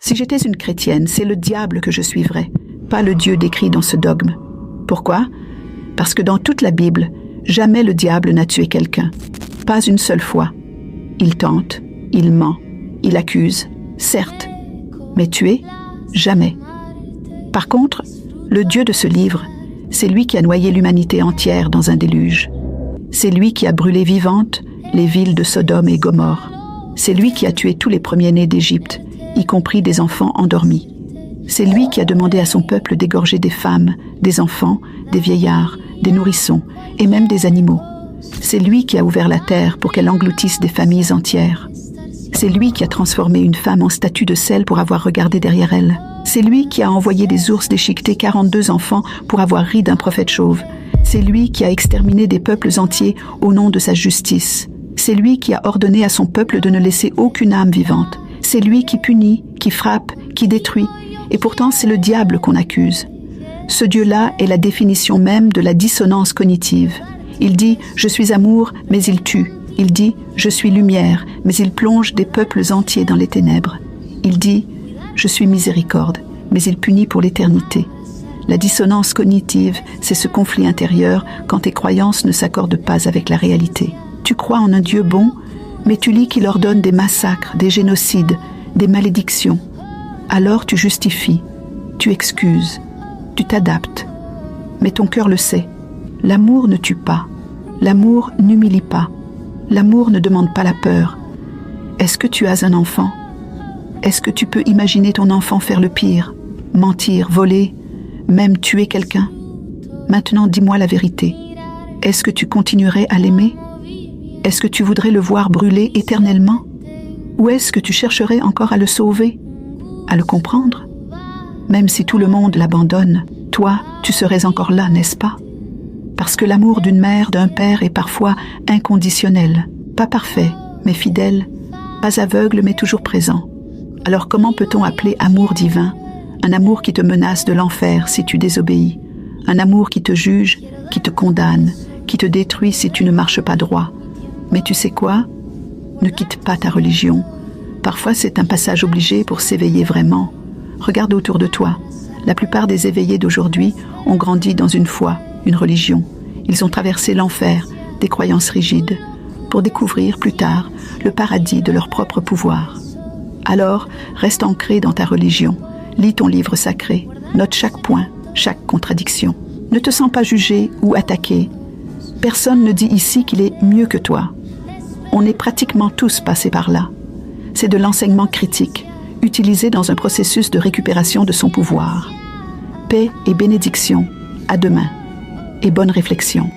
Si j'étais une chrétienne, c'est le diable que je suivrais, pas le Dieu décrit dans ce dogme. Pourquoi? Parce que dans toute la Bible, jamais le diable n'a tué quelqu'un. Pas une seule fois. Il tente, il ment, il accuse, certes, mais tuer, jamais. Par contre, le Dieu de ce livre, c'est lui qui a noyé l'humanité entière dans un déluge. C'est lui qui a brûlé vivantes les villes de Sodome et Gomorrhe. C'est lui qui a tué tous les premiers-nés d'Égypte, y compris des enfants endormis. C'est lui qui a demandé à son peuple d'égorger des femmes, des enfants, des vieillards, des nourrissons et même des animaux. C'est lui qui a ouvert la terre pour qu'elle engloutisse des familles entières. C'est lui qui a transformé une femme en statue de sel pour avoir regardé derrière elle. C'est lui qui a envoyé des ours déchiqueter 42 enfants pour avoir ri d'un prophète chauve. C'est lui qui a exterminé des peuples entiers au nom de sa justice. C'est lui qui a ordonné à son peuple de ne laisser aucune âme vivante. C'est lui qui punit, qui frappe, qui détruit. Et pourtant, c'est le diable qu'on accuse. Ce Dieu-là est la définition même de la dissonance cognitive. Il dit « Je suis amour, mais il tue ». Il dit « Je suis lumière, mais il plonge des peuples entiers dans les ténèbres ». Il dit « Je suis miséricorde, mais il punit pour l'éternité ». La dissonance cognitive, c'est ce conflit intérieur quand tes croyances ne s'accordent pas avec la réalité. Tu crois en un Dieu bon, mais tu lis qu'il ordonne des massacres, des génocides, des malédictions. Alors tu justifies, tu excuses, tu t'adaptes. Mais ton cœur le sait. L'amour ne tue pas. L'amour n'humilie pas. L'amour ne demande pas la peur. Est-ce que tu as un enfant? Est-ce que tu peux imaginer ton enfant faire le pire? Mentir, voler, même tuer quelqu'un? Maintenant, dis-moi la vérité. Est-ce que tu continuerais à l'aimer? Est-ce que tu voudrais le voir brûler éternellement? Ou est-ce que tu chercherais encore à le sauver, à le comprendre? Même si tout le monde l'abandonne, toi, tu serais encore là, n'est-ce pas? Parce que l'amour d'une mère, d'un père est parfois inconditionnel, pas parfait, mais fidèle, pas aveugle, mais toujours présent. Alors comment peut-on appeler amour divin, un amour qui te menace de l'enfer si tu désobéis, un amour qui te juge, qui te condamne, qui te détruit si tu ne marches pas droit? Mais tu sais quoi? Ne quitte pas ta religion. Parfois c'est un passage obligé pour s'éveiller vraiment. Regarde autour de toi. La plupart des éveillés d'aujourd'hui ont grandi dans une foi, une religion. Ils ont traversé l'enfer, des croyances rigides, pour découvrir plus tard le paradis de leur propre pouvoir. Alors, reste ancré dans ta religion. Lis ton livre sacré. Note chaque point, chaque contradiction. Ne te sens pas jugé ou attaqué. Personne ne dit ici qu'il est mieux que toi. On est pratiquement tous passés par là. C'est de l'enseignement critique, utilisé dans un processus de récupération de son pouvoir. Paix et bénédiction. À demain. Et bonne réflexion.